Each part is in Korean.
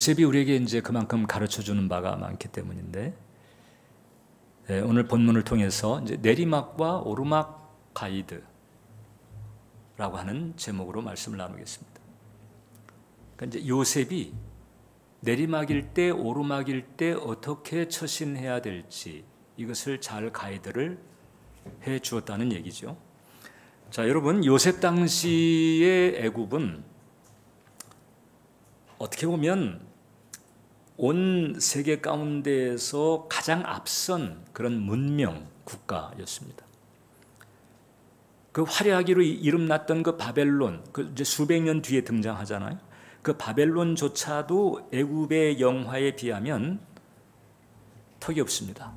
요셉이 우리에게 이제 그만큼 가르쳐 주는 바가 많기 때문인데, 오늘 본문을 통해서 이제 내리막과 오르막 가이드라고 하는 제목으로 말씀을 나누겠습니다. 그러니까 이제 요셉이 내리막일 때 오르막일 때 어떻게 처신해야 될지 이것을 잘 가이드를 해 주었다는 얘기죠. 자, 여러분, 요셉 당시의 애굽은 어떻게 보면 온 세계 가운데에서 가장 앞선 그런 문명 국가였습니다. 그 화려하기로 이름났던 그 바벨론, 그 이제 수백 년 뒤에 등장하잖아요. 그 바벨론조차도 애굽의 영화에 비하면 턱이 없습니다.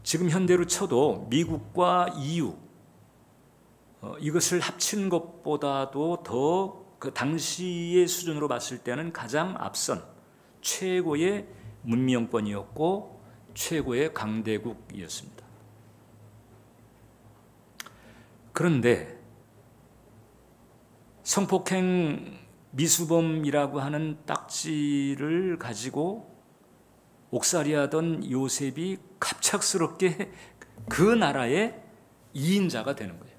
지금 현대로 쳐도 미국과 EU 이것을 합친 것보다도 더 그 당시의 수준으로 봤을 때는 가장 앞선 최고의 문명권이었고 최고의 강대국이었습니다. 그런데 성폭행 미수범이라고 하는 딱지를 가지고 옥살이하던 요셉이 갑작스럽게 그 나라의 2인자가 되는 거예요.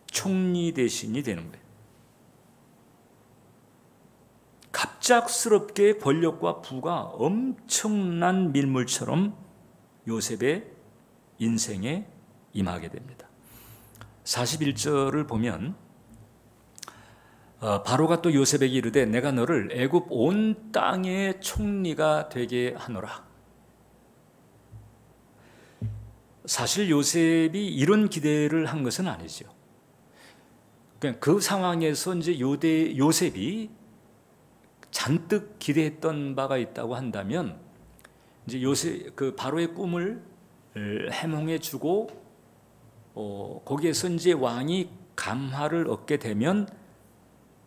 총리 대신이 되는 거예요. 갑작스럽게 권력과 부가 엄청난 밀물처럼 요셉의 인생에 임하게 됩니다. 41절을 보면 바로가 또 요셉에게 이르되 내가 너를 애굽 온 땅의 총리가 되게 하노라. 사실 요셉이 이런 기대를 한 것은 아니죠. 그 상황에서 이제 요셉이 잔뜩 기대했던 바가 있다고 한다면 이제 요셉 그 바로의 꿈을 해몽해 주고 거기에서 이제 왕이 감화를 얻게 되면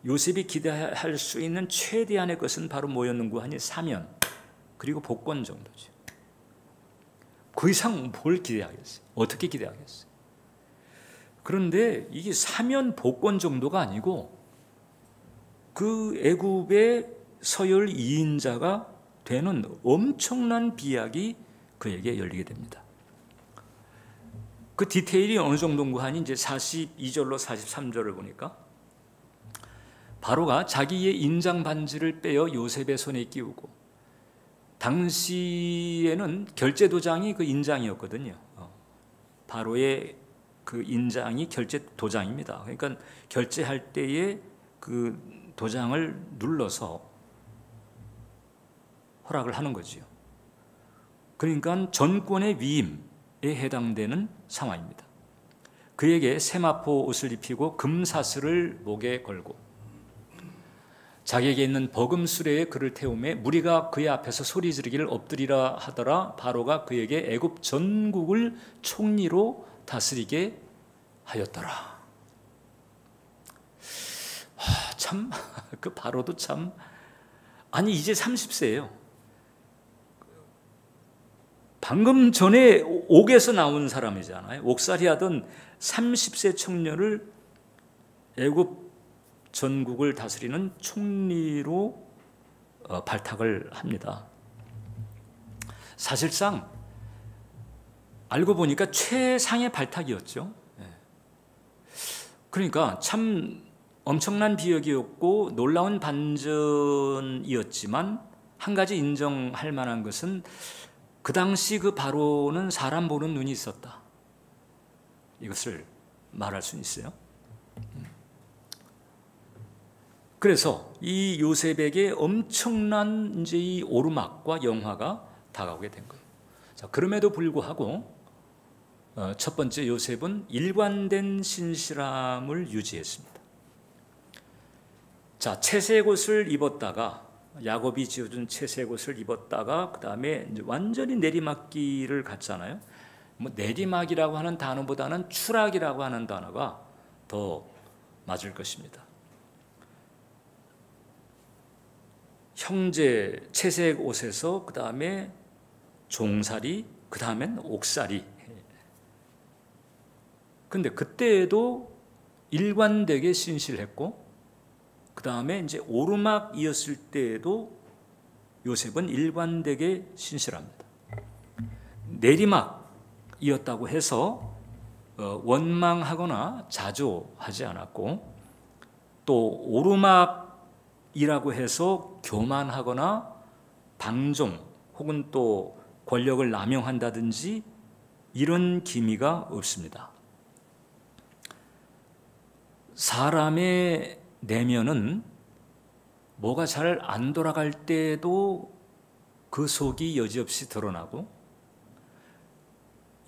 요셉이 기대할 수 있는 최대한의 것은 바로 뭐였는고 하니 사면 그리고 복권 정도죠. 그 이상 뭘 기대하겠어요? 어떻게 기대하겠어요? 그런데 이게 사면 복권 정도가 아니고 그 애굽의 서열 2인자가 되는 엄청난 비약이 그에게 열리게 됩니다. 그 디테일이 어느 정도인가 하니 이제 42절로 43절을 보니까 바로가 자기의 인장 반지를 빼어 요셉의 손에 끼우고 당시에는 결제 도장이 그 인장이었거든요. 바로의 그 인장이 결제 도장입니다. 그러니까 결제할 때에 그 도장을 눌러서 허락을 하는 거지요. 그러니까 전권의 위임에 해당되는 상황입니다. 그에게 세마포 옷을 입히고 금사슬을 목에 걸고 자기에게 있는 버금 수레에 그를 태우매 무리가 그의 앞에서 소리 지르기를 엎드리라 하더라. 바로가 그에게 애굽 전국을 총리로 다스리게 하였더라. 참, 그 바로도 참, 아니 이제 30세예요. 방금 전에 옥에서 나온 사람이잖아요. 옥살이 하던 30세 청년을 애굽 전국을 다스리는 총리로 발탁을 합니다. 사실상 알고 보니까 최상의 발탁이었죠. 그러니까 참 엄청난 비역이었고 놀라운 반전이었지만 한 가지 인정할 만한 것은 그 당시 그 바로는 사람 보는 눈이 있었다. 이것을 말할 수 있어요. 그래서 이 요셉에게 엄청난 이제 이 오르막과 영화가 다가오게 된 거예요. 자, 그럼에도 불구하고 첫 번째 요셉은 일관된 신실함을 유지했습니다. 자, 채색 옷을 입었다가 야곱이 지어준 채색 옷을 입었다가 그 다음에 완전히 내리막길을 갔잖아요. 뭐 내리막이라고 하는 단어보다는 추락이라고 하는 단어가 더 맞을 것입니다. 형제 채색 옷에서 그 다음에 종살이, 그 다음엔 옥살이. 근데 그때에도 일관되게 신실했고 그 다음에 이제 오르막이었을 때에도 요셉은 일관되게 신실합니다. 내리막이었다고 해서 원망하거나 자조하지 않았고, 또 오르막이라고 해서 교만하거나 방종 혹은 또 권력을 남용한다든지 이런 기미가 없습니다. 사람의 내면은 뭐가 잘 안 돌아갈 때도 그 속이 여지없이 드러나고,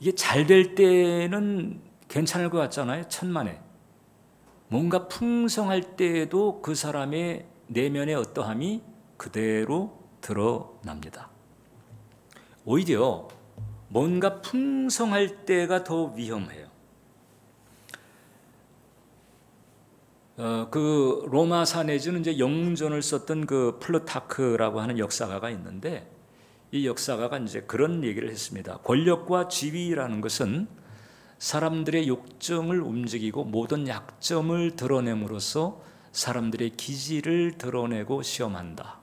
이게 잘 될 때는 괜찮을 것 같잖아요. 천만에. 뭔가 풍성할 때에도 그 사람의 내면의 어떠함이 그대로 드러납니다. 오히려 뭔가 풍성할 때가 더 위험해요. 그 로마사 내지는 이제 영문전을 썼던 그 플루타크라고 하는 역사가가 있는데, 이 역사가가 이제 그런 얘기를 했습니다. 권력과 지위라는 것은 사람들의 욕정을 움직이고 모든 약점을 드러냄으로써 사람들의 기질을 드러내고 시험한다.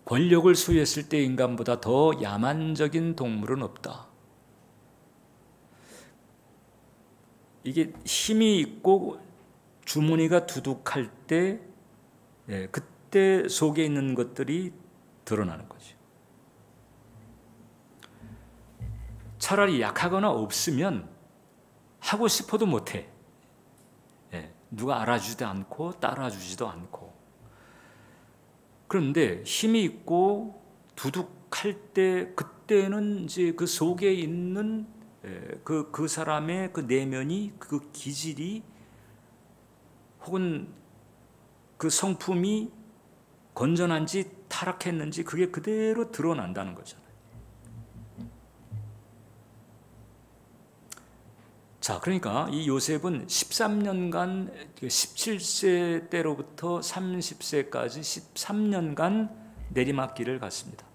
권력을 소유했을 때 인간보다 더 야만적인 동물은 없다. 이게 힘이 있고 주머니가 두둑할 때, 그때 속에 있는 것들이 드러나는 거죠. 차라리 약하거나 없으면 하고 싶어도 못해. 누가 알아주지도 않고 따라주지도 않고. 그런데 힘이 있고 두둑할 때, 그때는 이제 그 속에 있는 그 사람의 그 내면이, 그 기질이 혹은 그 성품이 건전한지 타락했는지 그게 그대로 드러난다는 거잖아요. 자, 그러니까 이 요셉은 13년간, 17세 때로부터 30세까지 13년간 내리막길을 갔습니다.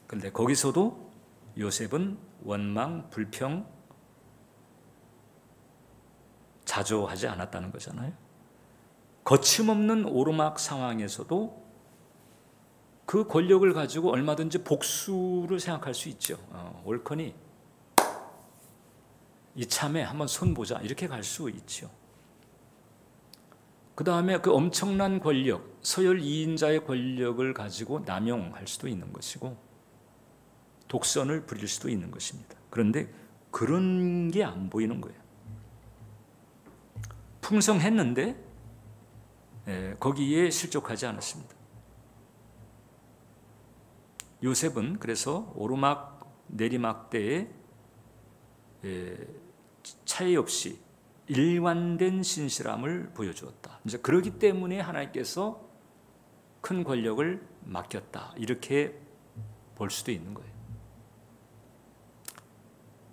그런데 거기서도 요셉은 원망, 불평, 자조하지 않았다는 거잖아요. 거침없는 오르막 상황에서도 그 권력을 가지고 얼마든지 복수를 생각할 수 있죠. 옳거니 이참에 한번 손보자, 이렇게 갈 수 있죠. 그 다음에 그 엄청난 권력, 서열 2인자의 권력을 가지고 남용할 수도 있는 것이고 독선을 부릴 수도 있는 것입니다. 그런데 그런 게 안 보이는 거예요. 풍성했는데 거기에 실족하지 않았습니다. 요셉은 그래서 오르막 내리막 때에 차이 없이 일관된 신실함을 보여주었다. 이제 그러기 때문에 하나님께서 큰 권력을 맡겼다, 이렇게 볼 수도 있는 거예요.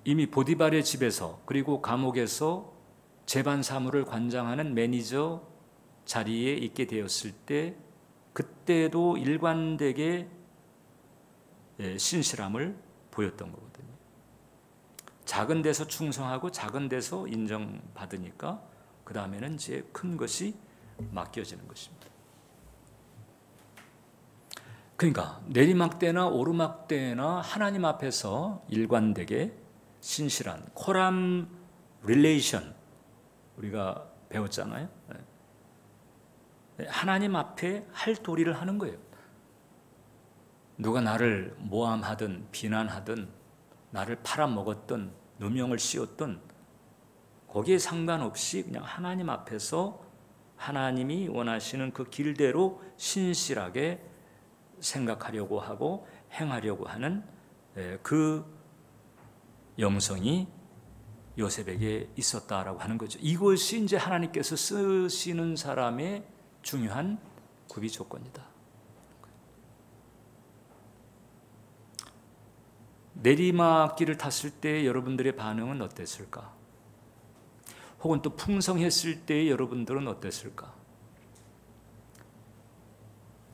이미 보디발의 집에서, 그리고 감옥에서 재반 사무를 관장하는 매니저 자리에 있게 되었을 때, 그때도 일관되게 신실함을 보였던 거거든요. 작은 데서 충성하고 작은 데서 인정받으니까 그 다음에는 이제 큰 것이 맡겨지는 것입니다. 그러니까 내리막 때나 오르막 때나 하나님 앞에서 일관되게 신실한 코람 릴레이션 우리가 배웠잖아요. 하나님 앞에 할 도리를 하는 거예요. 누가 나를 모함하든 비난하든 나를 팔아먹었든 누명을 씌웠든 거기에 상관없이 그냥 하나님 앞에서 하나님이 원하시는 그 길대로 신실하게 생각하려고 하고 행하려고 하는 그 영성이 요셉에게 있었다라고 하는 거죠. 이것이 이제 하나님께서 쓰시는 사람의 중요한 구비 조건이다. 내리막길을 tas을 때 여러분들의 반응은 어땠을까? 혹은 또 풍성했을 때 여러분들은 어땠을까?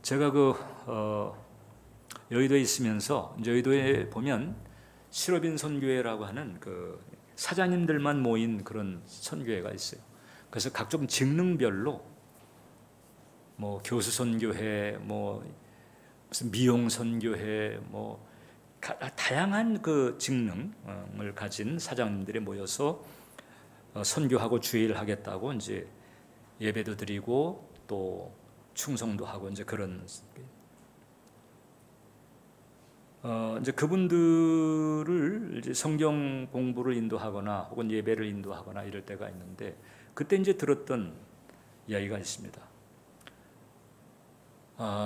제가 여의도에 있으면서 여의도에 보면 실업인 선교회라고 하는 그 사장님들만 모인 그런 선교회가 있어요. 그래서 각종 직능별로 뭐 교수 선교회, 뭐 무슨 미용 선교회, 뭐 다양한 그 직능을 가진 사장님들이 모여서 선교하고 주의를 하겠다고 이제 예배도 드리고 또 충성도 하고 이제 그런 이제 그분들을 이제 성경 공부를 인도하거나 혹은 예배를 인도하거나 이럴 때가 있는데 그때 이제 들었던 이야기가 있습니다.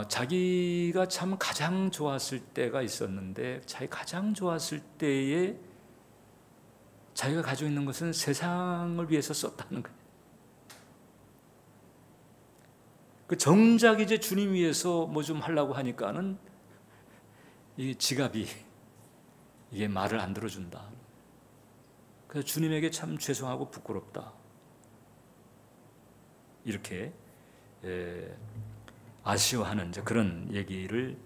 자기가 참 가장 좋았을 때가 있었는데 자기 가장 좋았을 때에 자기가 가지고 있는 것은 세상을 위해서 썼다는 거예요. 그 정작 이제 주님 위해서 뭐 좀 하려고 하니까는 이 지갑이 이게 말을 안 들어준다. 그래서 주님에게 참 죄송하고 부끄럽다. 이렇게 아쉬워하는 이제 그런 얘기를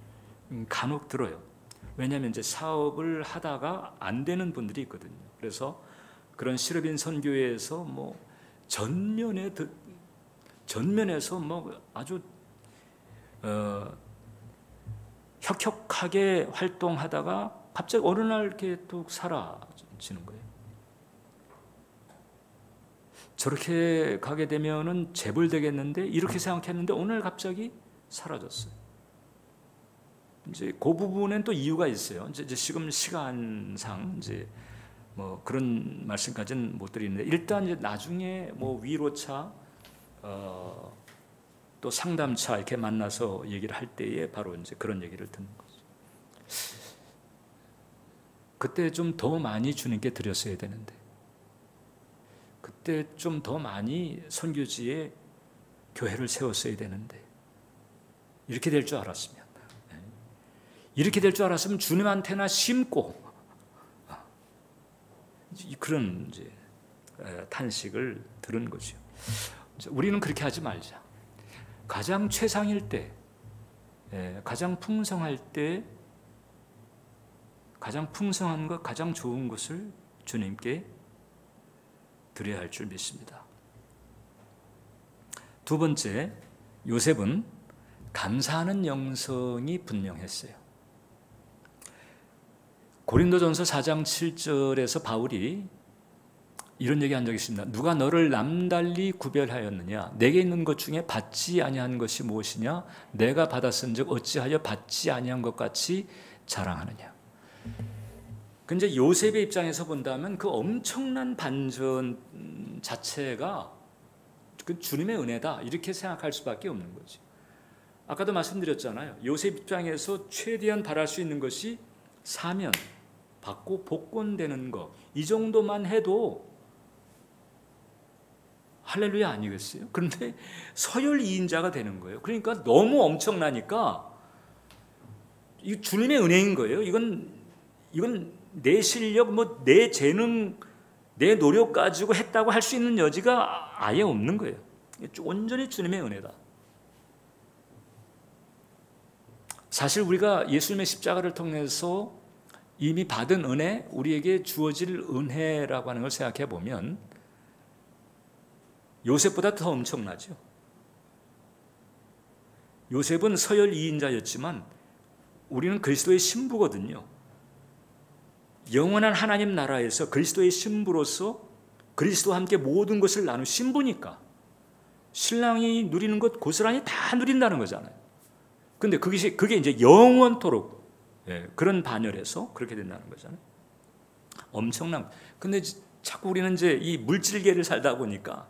간혹 들어요. 왜냐하면 이제 사업을 하다가 안 되는 분들이 있거든요. 그래서 그런 시르빈 선교회에서 뭐 전면에서 뭐 아주 혁혁하게 활동하다가 갑자기 어느 날 이렇게 뚝 사라지는 거예요. 저렇게 가게 되면은 재벌되겠는데 이렇게 생각했는데 오늘 갑자기 사라졌어요. 이제 그 부분엔 또 이유가 있어요. 이제 지금 시간상 이제 뭐 그런 말씀까지는 못 드리는데 일단 이제 나중에 뭐 위로차 또 상담차 이렇게 만나서 얘기를 할 때에 바로 이제 그런 얘기를 듣는 거죠. 그때 좀 더 많이 주님께 드렸어야 되는데, 그때 좀 더 많이 선교지에 교회를 세웠어야 되는데, 이렇게 될 줄 알았으면, 이렇게 될 줄 알았으면 주님한테나 심고 그런 이제 탄식을 들은 거죠. 우리는 그렇게 하지 말자. 가장 최상일 때, 가장 풍성할 때, 가장 풍성한 것, 가장 좋은 것을 주님께 드려야 할 줄 믿습니다. 두 번째, 요셉은 감사하는 영성이 분명했어요. 고린도전서 4장 7절에서 바울이 이런 얘기 한 적이 있습니다. 누가 너를 남달리 구별하였느냐? 내게 있는 것 중에 받지 아니한 것이 무엇이냐? 내가 받았은즉 어찌하여 받지 아니한 것 같이 자랑하느냐? 근데 요셉의 입장에서 본다면 그 엄청난 반전 자체가 그 주님의 은혜다 이렇게 생각할 수밖에 없는 거죠. 아까도 말씀드렸잖아요. 요셉 입장에서 최대한 바랄 수 있는 것이 사면, 받고 복권되는 것, 이 정도만 해도 할렐루야 아니겠어요? 그런데 서열 2인자가 되는 거예요. 그러니까 너무 엄청나니까 이 주님의 은혜인 거예요. 이건 내 실력, 뭐 내 재능, 내 노력 가지고 했다고 할 수 있는 여지가 아예 없는 거예요. 온전히 주님의 은혜다. 사실 우리가 예수님의 십자가를 통해서 이미 받은 은혜, 우리에게 주어질 은혜라고 하는 걸 생각해 보면 요셉보다 더 엄청나죠. 요셉은 서열 2인자였지만 우리는 그리스도의 신부거든요. 영원한 하나님 나라에서 그리스도의 신부로서 그리스도와 함께 모든 것을 나눈 신부니까 신랑이 누리는 것 고스란히 다 누린다는 거잖아요. 근데 그게 이제 영원토록 그런 반열에서 그렇게 된다는 거잖아요. 엄청난. 근데 자꾸 우리는 이제 이 물질계를 살다 보니까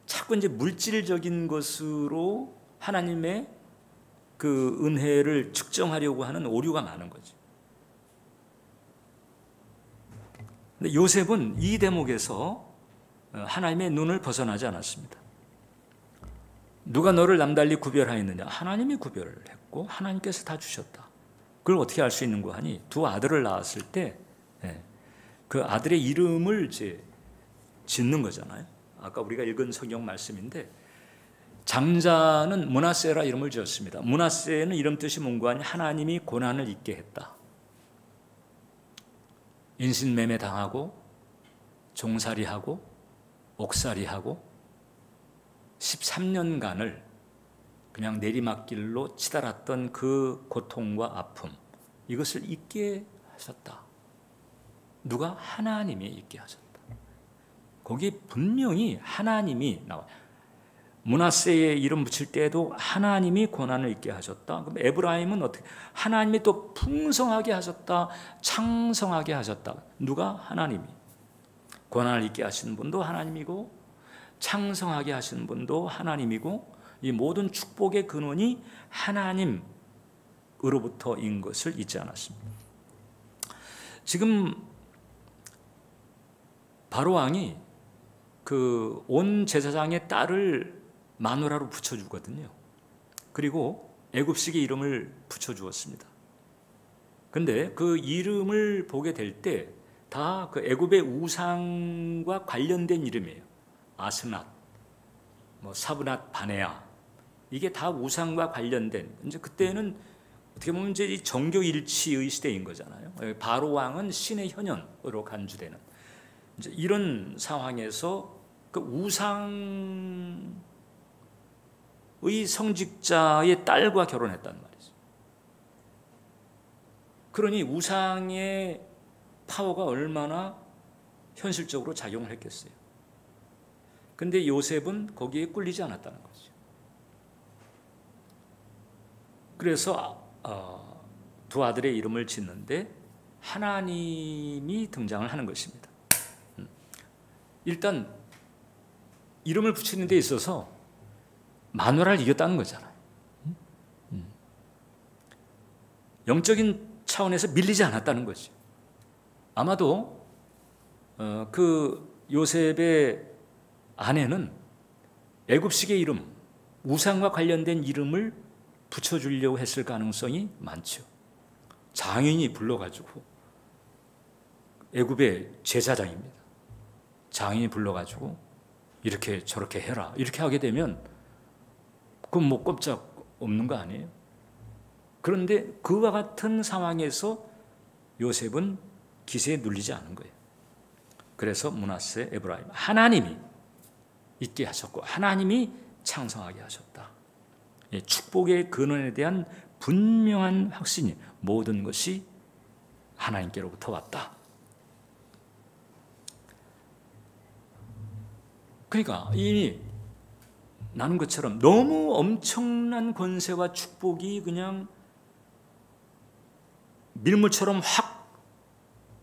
자꾸 이제 물질적인 것으로 하나님의 그 은혜를 측정하려고 하는 오류가 많은 거지. 근데 요셉은 이 대목에서 하나님의 눈을 벗어나지 않았습니다. 누가 너를 남달리 구별하였느냐? 하나님이 구별을 했고 하나님께서 다 주셨다. 그걸 어떻게 알 수 있는 거 하니? 두 아들을 낳았을 때 그 아들의 이름을 이제 짓는 거잖아요. 아까 우리가 읽은 성경 말씀인데 장자는 므낫세라 이름을 지었습니다. 므낫세는 이름 뜻이 뭔가 하니 하나님이 고난을 잊게 했다. 인신매매 당하고 종살이하고 옥살이하고 13년간을 그냥 내리막길로 치달았던 그 고통과 아픔, 이것을 잊게 하셨다. 누가? 하나님이 잊게 하셨다. 거기 분명히 하나님이 나와요. 므낫세의 이름 붙일 때에도 하나님이 고난을 잊게 하셨다. 그럼 에브라임은 어떻게? 하나님이 또 풍성하게 하셨다, 창성하게 하셨다. 누가? 하나님이. 고난을 잊게 하시는 분도 하나님이고 창성하게 하시는 분도 하나님이고, 이 모든 축복의 근원이 하나님으로부터인 것을 잊지 않았습니다. 지금 바로 왕이 그 온 제사장의 딸을 마누라로 붙여주거든요. 그리고 애굽식의 이름을 붙여주었습니다. 근데 그 이름을 보게 될 때 다 그 애굽의 우상과 관련된 이름이에요. 아스낫, 뭐 사브낫 바네아, 이게 다 우상과 관련된, 이제 그때는 어떻게 보면 이제 이 정교 일치의 시대인 거잖아요. 바로 왕은 신의 현현으로 간주되는 이제 이런 상황에서 그 우상의 성직자의 딸과 결혼했단 말이죠. 그러니 우상의 파워가 얼마나 현실적으로 작용을 했겠어요. 근데 요셉은 거기에 꿀리지 않았다는 거죠. 그래서 두 아들의 이름을 짓는데 하나님이 등장을 하는 것입니다. 일단 이름을 붙이는 데 있어서 마누라를 이겼다는 거잖아요. 영적인 차원에서 밀리지 않았다는 거죠. 아마도 그 요셉의 아내는 애굽식의 이름, 우상과 관련된 이름을 붙여주려고 했을 가능성이 많죠. 장인이 불러가지고, 애굽의 제사장입니다. 장인이 불러가지고 이렇게 저렇게 해라, 이렇게 하게 되면 그건 뭐 꼼짝 없는 거 아니에요? 그런데 그와 같은 상황에서 요셉은 기세에 눌리지 않은 거예요. 그래서 므낫세, 에브라임, 하나님이 있게 하셨고 하나님이 창성하게 하셨다. 축복의 근원에 대한 분명한 확신이, 모든 것이 하나님께로부터 왔다. 그러니까 이 나눈 것처럼 너무 엄청난 권세와 축복이 그냥 밀물처럼 확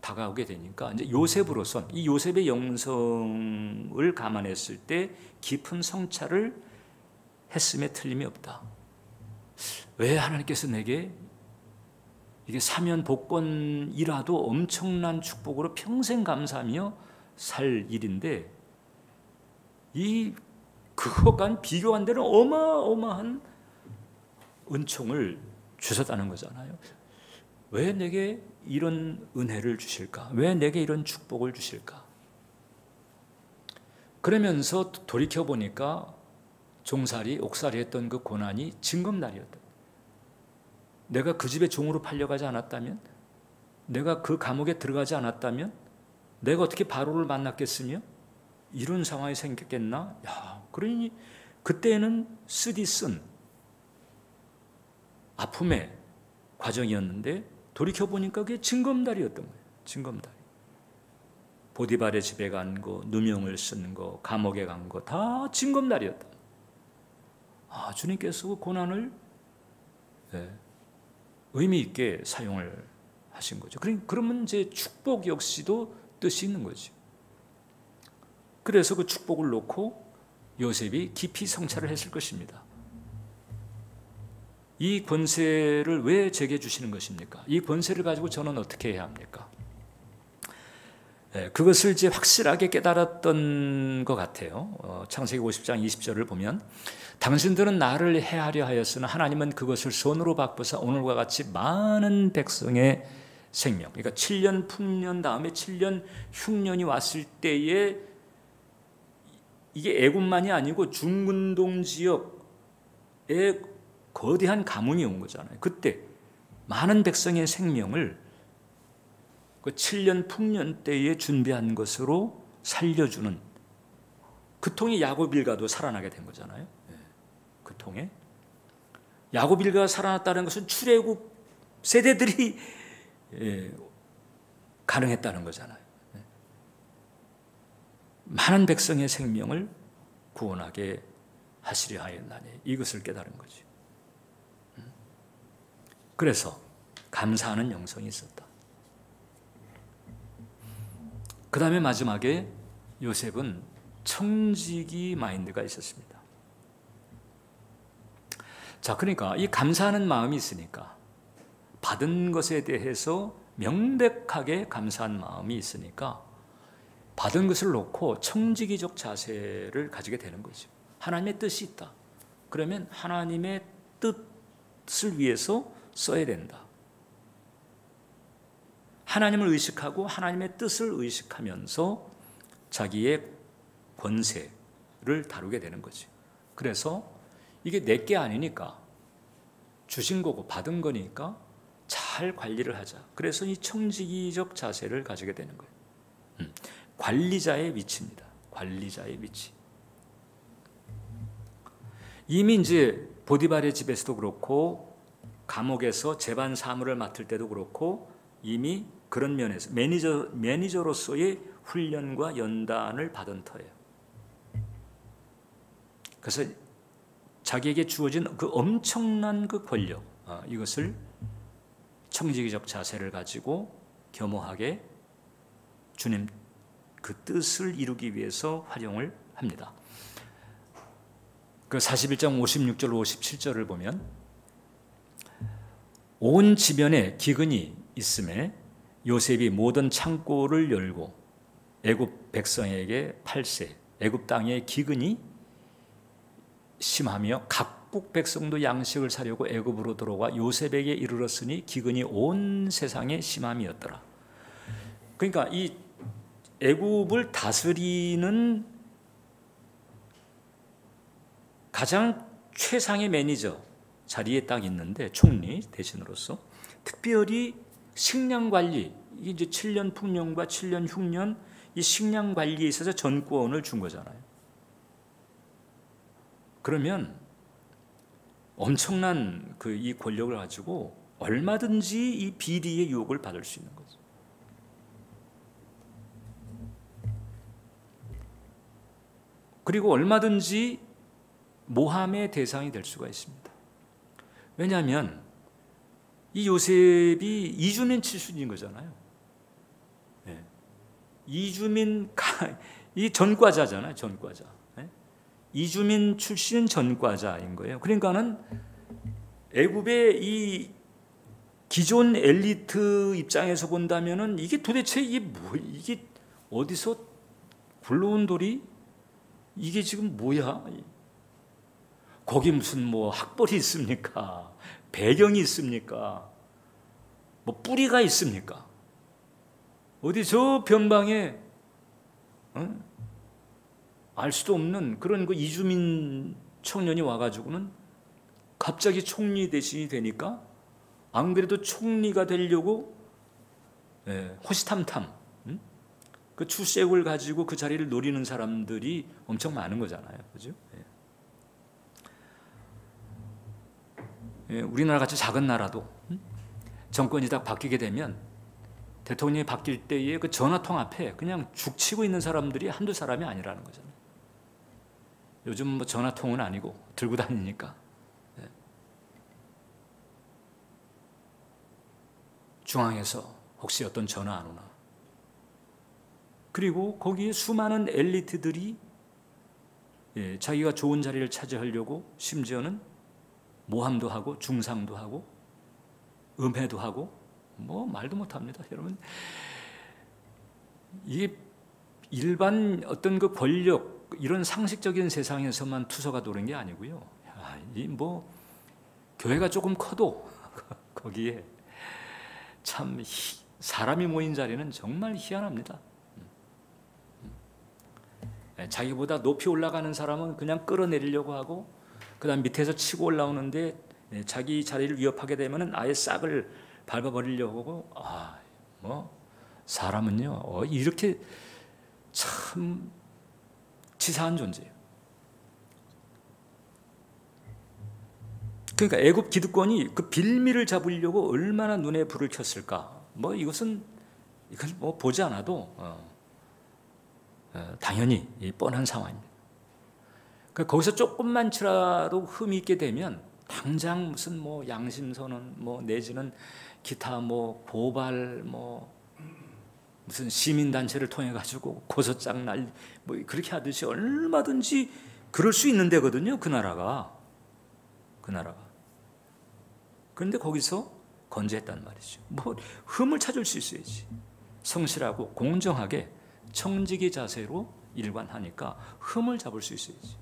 다가오게 되니까 이제 요셉으로선 이 요셉의 영성을 감안했을 때 깊은 성찰을 했음에 틀림이 없다. 왜 하나님께서 내게 이게 사면 복권이라도 엄청난 축복으로 평생 감사하며 살 일인데 그것과는 비교 안 되는 어마어마한 은총을 주셨다는 거잖아요. 왜 내게 이런 은혜를 주실까? 왜 내게 이런 축복을 주실까? 그러면서 돌이켜보니까 종살이, 옥살이 했던 그 고난이 징검다리였다. 내가 그 집에 종으로 팔려가지 않았다면, 내가 그 감옥에 들어가지 않았다면 내가 어떻게 바로를 만났겠으며 이런 상황이 생겼겠나? 그러니 그때는 쓰디 쓴 아픔의 과정이었는데 돌이켜보니까 그게 징검다리였던 거예요. 징검다리. 보디발의 집에 간 거, 누명을 쓴 거, 감옥에 간 거 다 징검다리였다. 주님께서 그 고난을 의미 있게 사용을 하신 거죠. 그러면 이제 축복 역시도 뜻이 있는 거죠. 그래서 그 축복을 놓고 요셉이 깊이 성찰을 했을 것입니다. 이 권세를 왜 제게 주시는 것입니까? 이 권세를 가지고 저는 어떻게 해야 합니까? 그것을 이제 확실하게 깨달았던 것 같아요. 창세기 50장 20절을 보면 당신들은 나를 해하려 하였으나 하나님은 그것을 손으로 바꾸사 오늘과 같이 많은 백성의 생명, 그러니까 7년 풍년 다음에 7년 흉년이 왔을 때에 이게 애굽만이 아니고 중근동 지역에 거대한 가뭄이 온 거잖아요. 그때 많은 백성의 생명을 그 7년 풍년 때에 준비한 것으로 살려주는 그 통에 야곱 일가도 살아나게 된 거잖아요. 그 통에 야곱 일가가 살아났다는 것은 출애굽 세대들이 가능했다는 거잖아요. 많은 백성의 생명을 구원하게 하시려 하였나니 이것을 깨달은 거죠. 그래서 감사하는 영성이 있었다. 그 다음에 마지막에 요셉은 청지기 마인드가 있었습니다. 자, 그러니까 이 감사하는 마음이 있으니까, 받은 것에 대해서 명백하게 감사한 마음이 있으니까 받은 것을 놓고 청지기적 자세를 가지게 되는 거죠. 하나님의 뜻이 있다. 그러면 하나님의 뜻을 위해서 써야 된다. 하나님을 의식하고 하나님의 뜻을 의식하면서 자기의 권세를 다루게 되는 거죠. 그래서 이게 내게 아니니까, 주신 거고 받은 거니까 잘 관리를 하자. 그래서 이 청지기적 자세를 가지게 되는 거예요. 관리자의 위치입니다. 관리자의 위치. 이미 이제 보디발의 집에서도 그렇고 감옥에서 재반 사무를 맡을 때도 그렇고 이미 그런 면에서 매니저로서의 훈련과 연단을 받은 터예요. 그래서 자기에게 주어진 그 엄청난 그 권력, 이것을 청지기적 자세를 가지고 겸허하게 주님 그 뜻을 이루기 위해서 활용을 합니다. 그 41장 56절 57절을 보면 온 지면에 기근이 있음에 요셉이 모든 창고를 열고 애굽 백성에게 팔세, 애굽 땅에 기근이 심하며 각국 백성도 양식을 사려고 애굽으로 들어와 요셉에게 이르렀으니 기근이 온 세상에 심함이었더라. 그러니까 이 애굽을 다스리는 가장 최상의 매니저 자리에 딱 있는데, 총리 대신으로서 특별히 식량 관리, 이게 이제 7년 풍년과 7년 흉년, 이 식량 관리에 있어서 전권을 준 거잖아요. 그러면 엄청난 이 권력을 가지고 얼마든지 이 비리의 유혹을 받을 수 있는 거죠. 그리고 얼마든지 모함의 대상이 될 수가 있습니다. 왜냐하면 이 요셉이 이주민 출신인 거잖아요. 네. 이 전과자잖아요. 전과자. 네? 이주민 출신 전과자인 거예요. 그러니까는 애굽의 이 기존 엘리트 입장에서 본다면은 이게 도대체 이게 어디서 굴러온 돌이 이게 지금 뭐야? 거기 무슨 학벌이 있습니까? 배경이 있습니까? 뿌리가 있습니까? 어디 저 변방에 알 수도 없는 그런 이주민 청년이 와가지고는 갑자기 총리 대신이 되니까 안 그래도 총리가 되려고 호시탐탐 그 출세욕을 가지고 그 자리를 노리는 사람들이 엄청 많은 거잖아요. 그죠? 우리나라 같이 작은 나라도 정권이 딱 바뀌게 되면 대통령이 바뀔 때에 그 전화통 앞에 그냥 죽치고 있는 사람들이 한두 사람이 아니라는 거잖아요. 요즘 전화통은 아니고 들고 다니니까. 중앙에서 혹시 어떤 전화 안 오나. 그리고 거기에 수많은 엘리트들이 자기가 좋은 자리를 차지하려고 심지어는 모함도 하고 중상도 하고 음해도 하고 말도 못합니다. 여러분, 이게 일반 어떤 그 권력 이런 상식적인 세상에서만 투서가 도는 게 아니고요. 교회가 조금 커도 거기에 참 사람이 모인 자리는 정말 희한합니다. 자기보다 높이 올라가는 사람은 그냥 끌어내리려고 하고, 그 다음 밑에서 치고 올라오는데 자기 자리를 위협하게 되면 아예 싹을 밟아버리려고 하고, 사람은요 이렇게 참 치사한 존재예요. 그러니까 애굽 기득권이 그 빌미를 잡으려고 얼마나 눈에 불을 켰을까? 뭐 이건 뭐 보지 않아도 당연히 뻔한 상황입니다. 그러니까 거기서 조금만치라도 흠이 있게 되면 당장 무슨 뭐 양심선언 뭐 내지는 기타 뭐 고발 뭐 무슨 시민단체를 통해 가지고 고소장 날 뭐 그렇게 하듯이 얼마든지 그럴 수 있는 데거든요. 그 나라가. 그런데 거기서 건재했단 말이죠. 뭐 흠을 찾을 수 있어야지. 성실하고 공정하게 청지기 자세로 일관하니까 흠을 잡을 수 있어야지.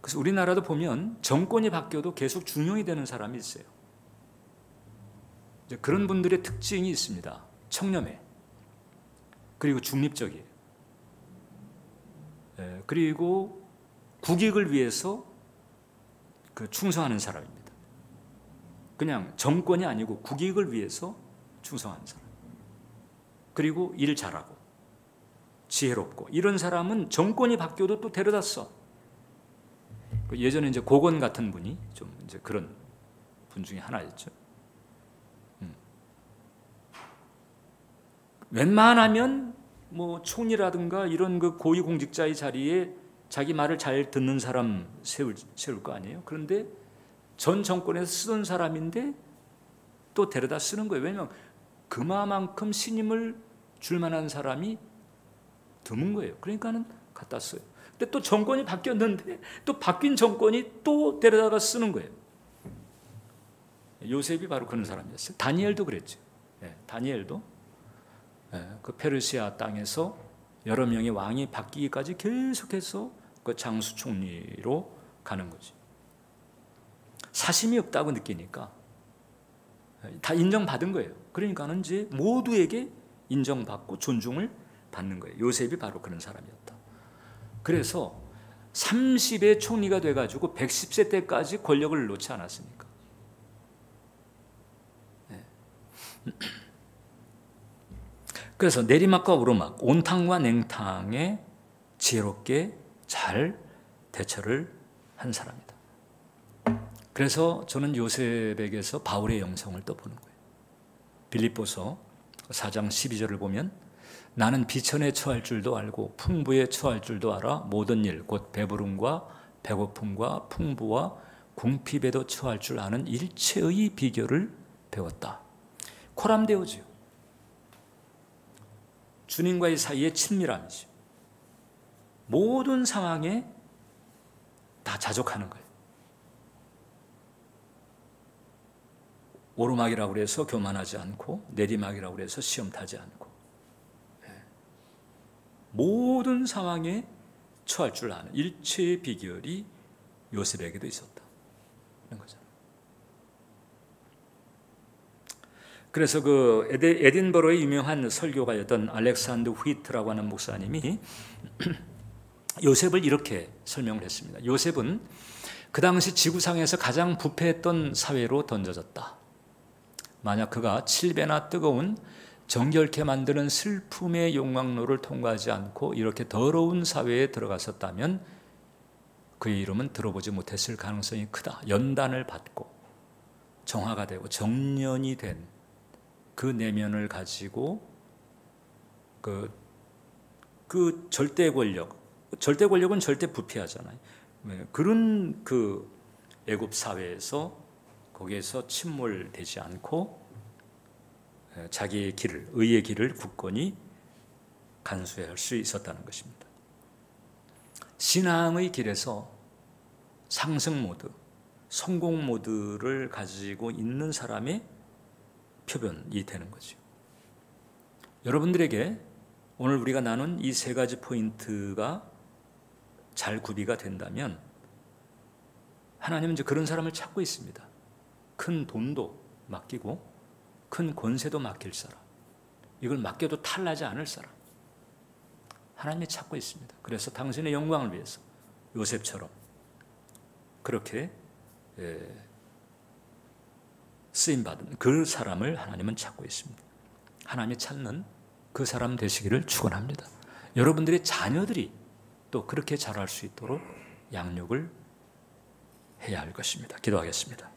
그래서 우리나라도 보면 정권이 바뀌어도 계속 중용이 되는 사람이 있어요. 이제 그런 분들의 특징이 있습니다. 청렴해. 그리고 중립적이에요. 그리고 국익을 위해서 충성하는 사람입니다. 그냥 정권이 아니고 국익을 위해서 충성하는 사람. 그리고 일 잘하고 지혜롭고 이런 사람은 정권이 바뀌어도 또 데려다 써. 예전에 이제 고건 같은 분이 좀 이제 그런 분 중에 하나였죠. 웬만하면 뭐 총리라든가 이런 그 고위공직자의 자리에 자기 말을 잘 듣는 사람 세울 거 아니에요. 그런데 전 정권에서 쓰던 사람인데 또 데려다 쓰는 거예요. 왜냐하면 그만큼 신임을 줄 만한 사람이 드문 거예요. 그러니까는 갖다 써요. 근데 또 정권이 바뀌었는데 또 바뀐 정권이 또 데려다가 쓰는 거예요. 요셉이 바로 그런 사람이었어요. 다니엘도 그랬죠. 다니엘도 그 페르시아 땅에서 여러 명의 왕이 바뀌기까지 계속해서 그 장수 총리로 가는 거지. 사심이 없다고 느끼니까 다 인정받은 거예요. 그러니까는 이제 모두에게 인정받고 존중을 받는 거예요. 요셉이 바로 그런 사람이었다. 그래서 30의 총리가 돼가지고 110세 때까지 권력을 놓지 않았으니까. 그래서 내리막과 오르막, 온탕과 냉탕에 지혜롭게 잘 대처를 한 사람이다. 그래서 저는 요셉에게서 바울의 영성을 또 보는 거예요. 빌립보서 4장 12절을 보면 나는 비천에 처할 줄도 알고 풍부에 처할 줄도 알아 모든 일 곧 배부름과 배고픔과 풍부와 궁핍에도 처할 줄 아는 일체의 비결을 배웠다. 코람데오지요. 주님과의 사이의 친밀함이죠. 모든 상황에 다 자족하는 거예요. 오르막이라고 해서 교만하지 않고 내리막이라고 해서 시험 타지 않고 모든 상황에 처할 줄 아는 일체의 비결이 요셉에게도 있었다. 그런 거잖아요. 그래서 그 에딘버러의 유명한 설교가였던 알렉산더 휘트라고 하는 목사님이 요셉을 이렇게 설명을 했습니다. 요셉은 그 당시 지구상에서 가장 부패했던 사회로 던져졌다. 만약 그가 7배나 뜨거운 정결케 만드는 슬픔의 용광로를 통과하지 않고 이렇게 더러운 사회에 들어갔었다면 그의 이름은 들어보지 못했을 가능성이 크다. 연단을 받고 정화가 되고 정년이 된 그 내면을 가지고 그 절대 권력은 절대 부패하잖아요. 그런 그 애굽 사회에서 거기에서 침몰되지 않고 자기의 길을, 의의 길을 굳건히 간수할 수 있었다는 것입니다. 신앙의 길에서 상승 모드, 성공 모드를 가지고 있는 사람의 표변이 되는 거죠. 여러분들에게 오늘 우리가 나눈 이 세 가지 포인트가 잘 구비가 된다면 하나님은 이제 그런 사람을 찾고 있습니다. 큰 돈도 맡기고 큰 권세도 맡길 사람, 이걸 맡겨도 탈나지 않을 사람, 하나님이 찾고 있습니다. 그래서 당신의 영광을 위해서 요셉처럼 그렇게 쓰임받은 그 사람을 하나님은 찾고 있습니다. 하나님이 찾는 그 사람 되시기를 축원합니다. 여러분들의 자녀들이 또 그렇게 자랄 수 있도록 양육을 해야 할 것입니다. 기도하겠습니다.